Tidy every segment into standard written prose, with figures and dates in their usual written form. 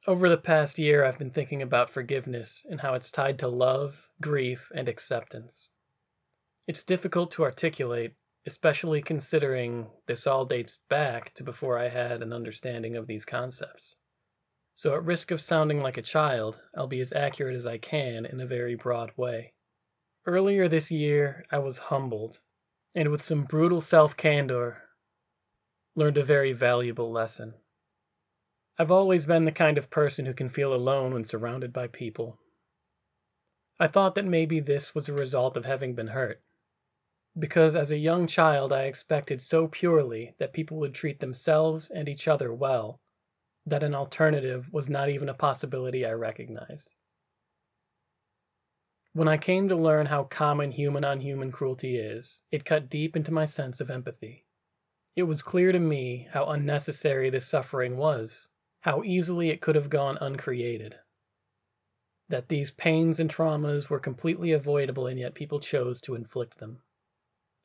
Over the past year, I've been thinking about forgiveness and how it's tied to love, grief, and acceptance. It's difficult to articulate, especially considering this all dates back to before I had an understanding of these concepts. So, at risk of sounding like a child, I'll be as accurate as I can in a very broad way. Earlier this year, I was humbled, and with some brutal self candor, learned a very valuable lesson. I've always been the kind of person who can feel alone when surrounded by people. I thought that maybe this was a result of having been hurt, because as a young child I expected so purely that people would treat themselves and each other well, that an alternative was not even a possibility I recognized. When I came to learn how common human-on-human cruelty is, it cut deep into my sense of empathy. It was clear to me how unnecessary this suffering was, how easily it could have gone uncreated, that these pains and traumas were completely avoidable and yet people chose to inflict them.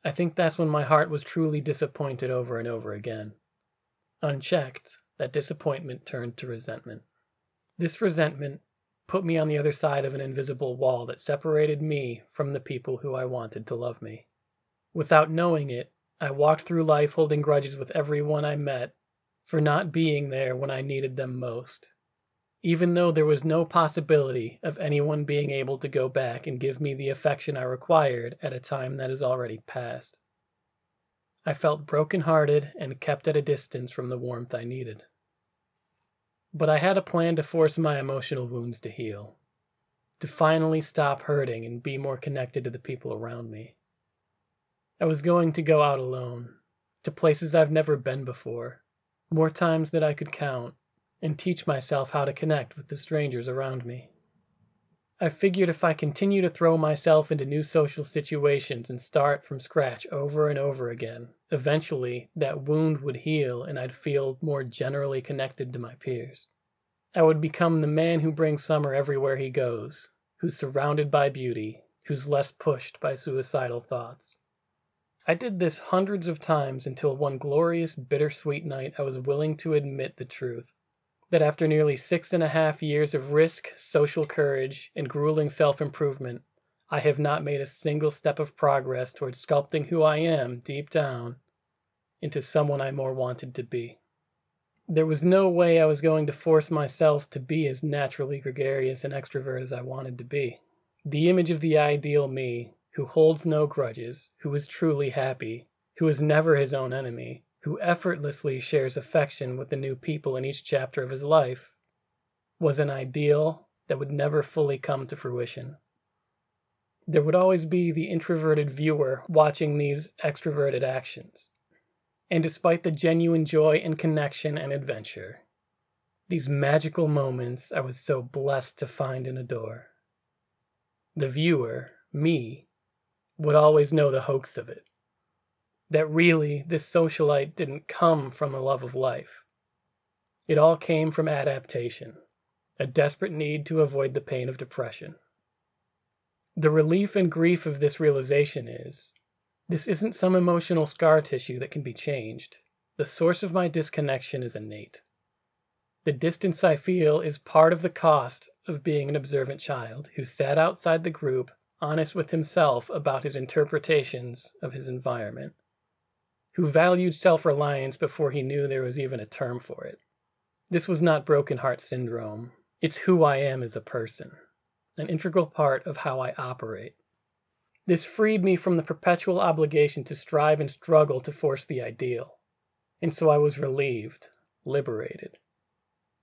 I think that's when my heart was truly disappointed over and over again. Unchecked, that disappointment turned to resentment. This resentment put me on the other side of an invisible wall that separated me from the people who I wanted to love me. Without knowing it, I walked through life holding grudges with everyone I met for not being there when I needed them most, even though there was no possibility of anyone being able to go back and give me the affection I required at a time that is already past. I felt broken-hearted and kept at a distance from the warmth I needed. But I had a plan to force my emotional wounds to heal, to finally stop hurting and be more connected to the people around me. I was going to go out alone, to places I've never been before, more times than I could count, and teach myself how to connect with the strangers around me. I figured if I continue to throw myself into new social situations and start from scratch over and over again, eventually that wound would heal and I'd feel more generally connected to my peers. I would become the man who brings summer everywhere he goes, who's surrounded by beauty, who's less pushed by suicidal thoughts. I did this hundreds of times until one glorious bittersweet night I was willing to admit the truth, that after nearly 6.5 years of risk, social courage, and grueling self-improvement, I have not made a single step of progress towards sculpting who I am, deep down, into someone I more wanted to be. There was no way I was going to force myself to be as naturally gregarious and extrovert as I wanted to be. The image of the ideal me, who holds no grudges, who is truly happy, who is never his own enemy, who effortlessly shares affection with the new people in each chapter of his life, was an ideal that would never fully come to fruition. There would always be the introverted viewer watching these extroverted actions. And despite the genuine joy and connection and adventure, these magical moments I was so blessed to find and adore, the viewer, me, would always know the hoax of it. That really, this socialite didn't come from a love of life. It all came from adaptation, a desperate need to avoid the pain of depression. The relief and grief of this realization is, this isn't some emotional scar tissue that can be changed. The source of my disconnection is innate. The distance I feel is part of the cost of being an observant child who sat outside the group, honest with himself about his interpretations of his environment, who valued self-reliance before he knew there was even a term for it. This was not broken heart syndrome. It's who I am as a person, an integral part of how I operate. This freed me from the perpetual obligation to strive and struggle to force the ideal. And so I was relieved, liberated.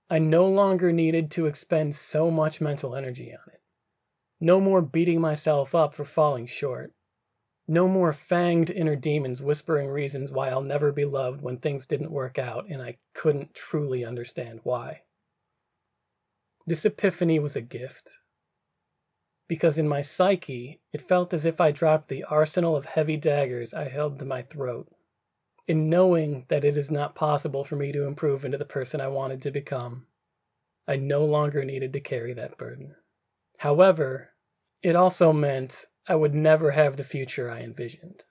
I no longer needed to expend so much mental energy on it. No more beating myself up for falling short. No more fanged inner demons whispering reasons why I'll never be loved when things didn't work out and I couldn't truly understand why. This epiphany was a gift, because in my psyche it felt as if I dropped the arsenal of heavy daggers I held to my throat. In knowing that it is not possible for me to improve into the person I wanted to become, I no longer needed to carry that burden. However, it also meant I would never have the future I envisioned.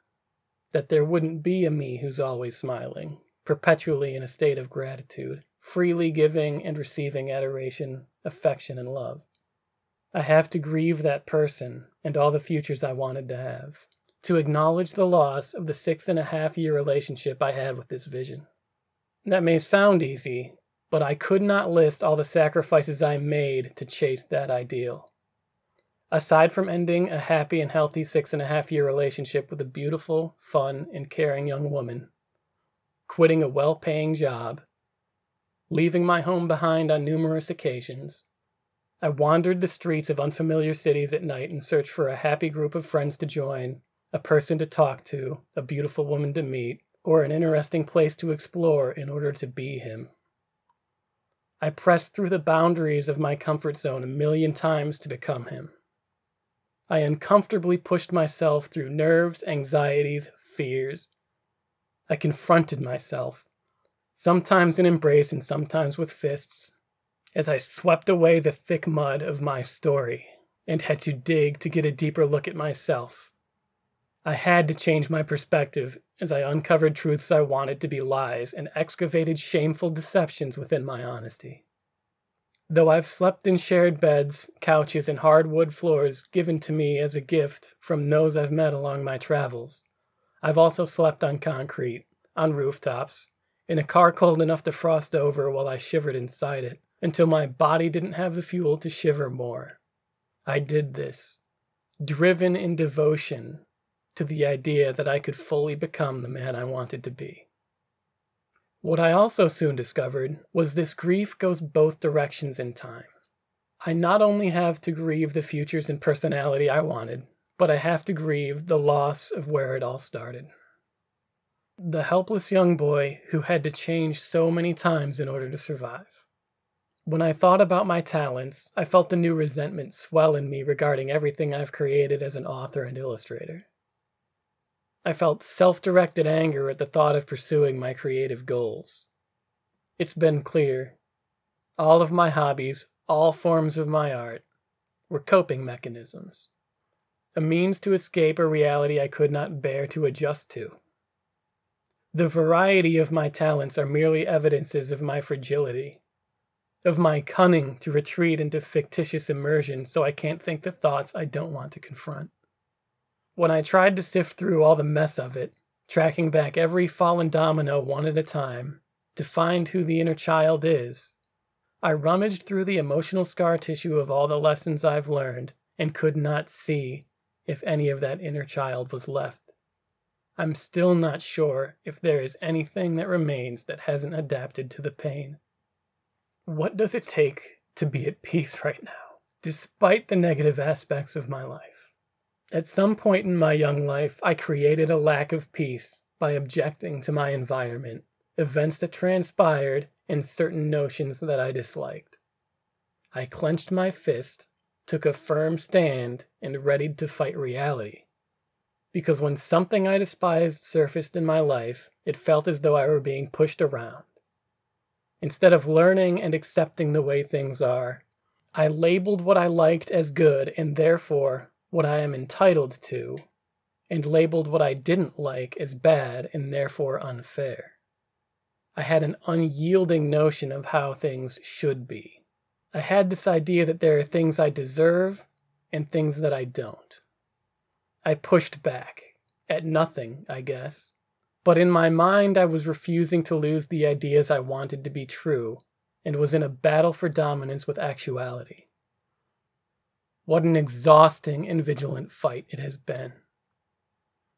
That there wouldn't be a me who's always smiling, perpetually in a state of gratitude, freely giving and receiving adoration, affection, and love. I have to grieve that person and all the futures I wanted to have, to acknowledge the loss of the 6.5-year relationship I had with this vision. That may sound easy, but I could not list all the sacrifices I made to chase that ideal. Aside from ending a happy and healthy 6.5-year relationship with a beautiful, fun, and caring young woman, quitting a well-paying job, leaving my home behind on numerous occasions, I wandered the streets of unfamiliar cities at night in search for a happy group of friends to join, a person to talk to, a beautiful woman to meet, or an interesting place to explore in order to be him. I pressed through the boundaries of my comfort zone a million times to become him. I uncomfortably pushed myself through nerves, anxieties, fears. I confronted myself, sometimes in embrace and sometimes with fists, as I swept away the thick mud of my story and had to dig to get a deeper look at myself. I had to change my perspective as I uncovered truths I wanted to be lies and excavated shameful deceptions within my honesty. Though I've slept in shared beds, couches, and hardwood floors given to me as a gift from those I've met along my travels, I've also slept on concrete, on rooftops, in a car cold enough to frost over while I shivered inside it, until my body didn't have the fuel to shiver more. I did this, driven in devotion to the idea that I could fully become the man I wanted to be. What I also soon discovered was this grief goes both directions in time. I not only have to grieve the futures and personality I wanted, but I have to grieve the loss of where it all started. The helpless young boy who had to change so many times in order to survive. When I thought about my talents, I felt a new resentment swell in me regarding everything I've created as an author and illustrator. I felt self-directed anger at the thought of pursuing my creative goals. It's been clear. All of my hobbies, all forms of my art, were coping mechanisms, a means to escape a reality I could not bear to adjust to. The variety of my talents are merely evidences of my fragility, of my cunning to retreat into fictitious immersion so I can't think the thoughts I don't want to confront. When I tried to sift through all the mess of it, tracking back every fallen domino one at a time, to find who the inner child is, I rummaged through the emotional scar tissue of all the lessons I've learned and could not see if any of that inner child was left. I'm still not sure if there is anything that remains that hasn't adapted to the pain. What does it take to be at peace right now, despite the negative aspects of my life? At some point in my young life, I created a lack of peace by objecting to my environment, events that transpired, and certain notions that I disliked. I clenched my fist, took a firm stand, and readied to fight reality. Because when something I despised surfaced in my life, it felt as though I were being pushed around. Instead of learning and accepting the way things are, I labeled what I liked as good and therefore what I am entitled to, and labeled what I didn't like as bad and therefore unfair. I had an unyielding notion of how things should be. I had this idea that there are things I deserve and things that I don't. I pushed back, at nothing, I guess, but in my mind I was refusing to lose the ideas I wanted to be true, and was in a battle for dominance with actuality. What an exhausting and vigilant fight it has been.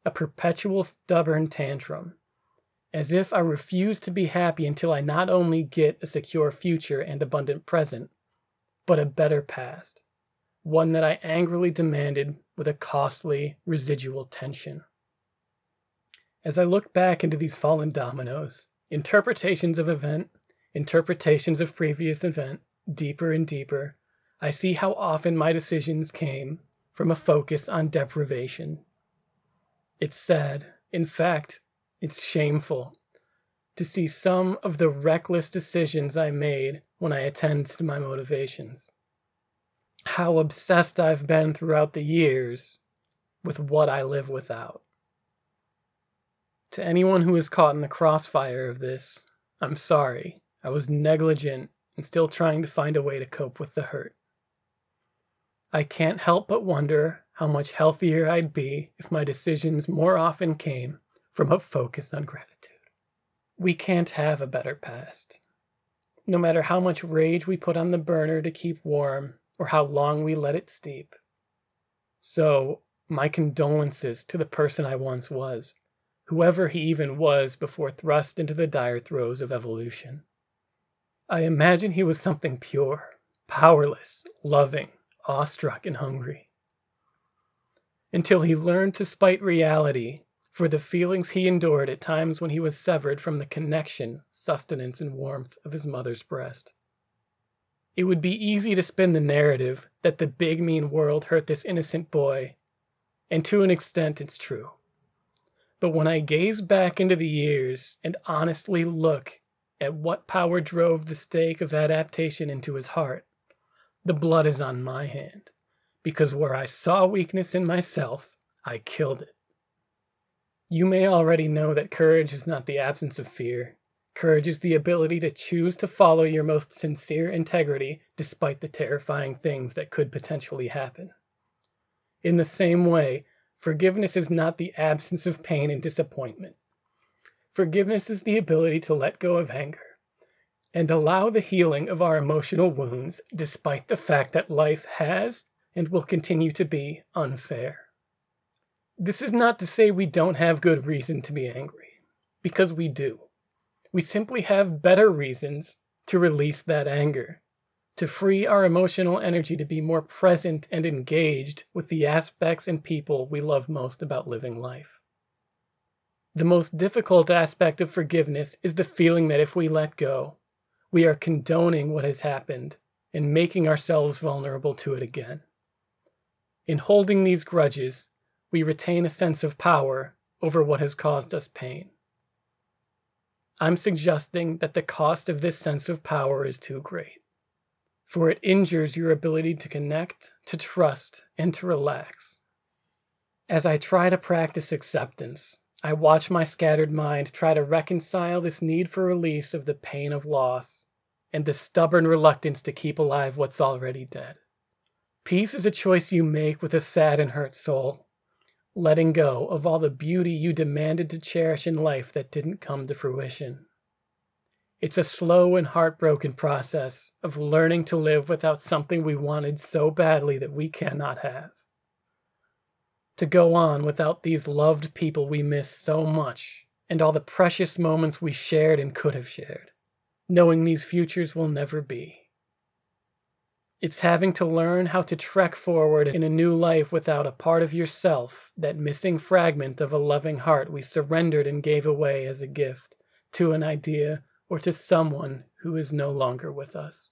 A perpetual stubborn tantrum, as if I refuse to be happy until I not only get a secure future and abundant present, but a better past, one that I angrily demanded with a costly residual tension. As I look back into these fallen dominoes, interpretations of event, interpretations of previous event, deeper and deeper, I see how often my decisions came from a focus on deprivation. It's sad, in fact, it's shameful, to see some of the reckless decisions I made when I attend to my motivations. How obsessed I've been throughout the years with what I live without. To anyone who is caught in the crossfire of this, I'm sorry, I was negligent and still trying to find a way to cope with the hurt. I can't help but wonder how much healthier I'd be if my decisions more often came from a focus on gratitude. We can't have a better past. No matter how much rage we put on the burner to keep warm or how long we let it steep. So, my condolences to the person I once was, whoever he even was before thrust into the dire throes of evolution. I imagine he was something pure, powerless, loving, awestruck, and hungry. Until he learned to spite reality for the feelings he endured at times when he was severed from the connection, sustenance, and warmth of his mother's breast. It would be easy to spin the narrative that the big mean world hurt this innocent boy, and to an extent it's true. But when I gaze back into the years and honestly look at what power drove the stake of adaptation into his heart, the blood is on my hand, because where I saw weakness in myself, I killed it. You may already know that courage is not the absence of fear. Courage is the ability to choose to follow your most sincere integrity despite the terrifying things that could potentially happen. In the same way, forgiveness is not the absence of pain and disappointment. Forgiveness is the ability to let go of anger and allow the healing of our emotional wounds despite the fact that life has and will continue to be unfair. This is not to say we don't have good reason to be angry, because we do. We simply have better reasons to release that anger, to free our emotional energy to be more present and engaged with the aspects and people we love most about living life. The most difficult aspect of forgiveness is the feeling that if we let go, we are condoning what has happened and making ourselves vulnerable to it again. In holding these grudges, we retain a sense of power over what has caused us pain. I'm suggesting that the cost of this sense of power is too great, for it injures your ability to connect, to trust, and to relax. As I try to practice acceptance, I watch my scattered mind try to reconcile this need for release of the pain of loss and the stubborn reluctance to keep alive what's already dead. Peace is a choice you make with a sad and hurt soul, letting go of all the beauty you demanded to cherish in life that didn't come to fruition. It's a slow and heartbroken process of learning to live without something we wanted so badly that we cannot have. To go on without these loved people we miss so much, and all the precious moments we shared and could have shared, knowing these futures will never be. It's having to learn how to trek forward in a new life without a part of yourself, that missing fragment of a loving heart we surrendered and gave away as a gift to an idea or to someone who is no longer with us.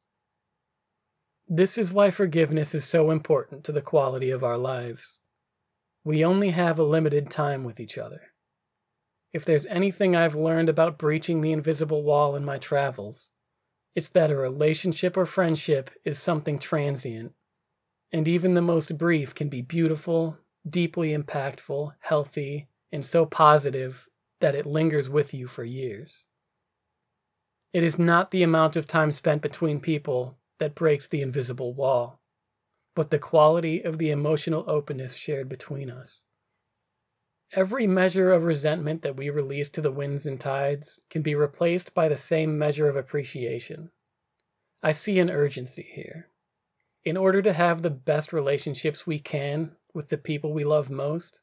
This is why forgiveness is so important to the quality of our lives. We only have a limited time with each other. If there's anything I've learned about breaching the invisible wall in my travels, it's that a relationship or friendship is something transient, and even the most brief can be beautiful, deeply impactful, healthy, and so positive that it lingers with you for years. It is not the amount of time spent between people that breaks the invisible wall, but the quality of the emotional openness shared between us. Every measure of resentment that we release to the winds and tides can be replaced by the same measure of appreciation. I see an urgency here. In order to have the best relationships we can with the people we love most,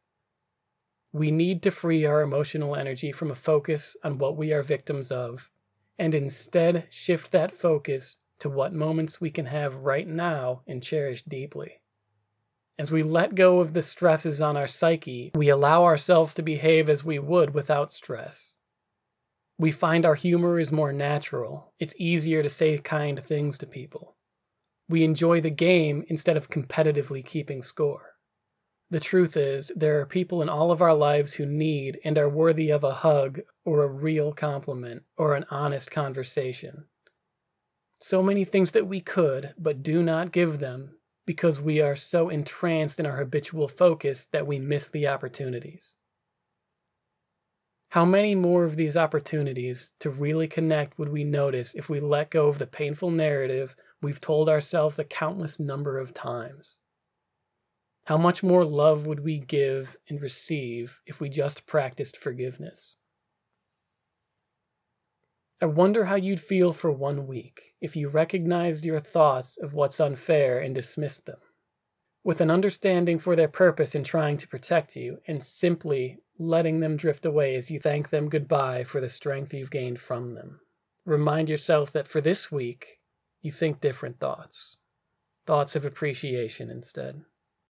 we need to free our emotional energy from a focus on what we are victims of, and instead shift that focus to what moments we can have right now and cherish deeply. As we let go of the stresses on our psyche, we allow ourselves to behave as we would without stress. We find our humor is more natural. It's easier to say kind things to people. We enjoy the game instead of competitively keeping score. The truth is, there are people in all of our lives who need and are worthy of a hug or a real compliment or an honest conversation. So many things that we could but do not give them because we are so entranced in our habitual focus that we miss the opportunities. How many more of these opportunities to really connect would we notice if we let go of the painful narrative we've told ourselves a countless number of times? How much more love would we give and receive if we just practiced forgiveness? I wonder how you'd feel for 1 week if you recognized your thoughts of what's unfair and dismissed them, with an understanding for their purpose in trying to protect you, and simply letting them drift away as you thank them goodbye for the strength you've gained from them. Remind yourself that for this week, you think different thoughts of appreciation instead.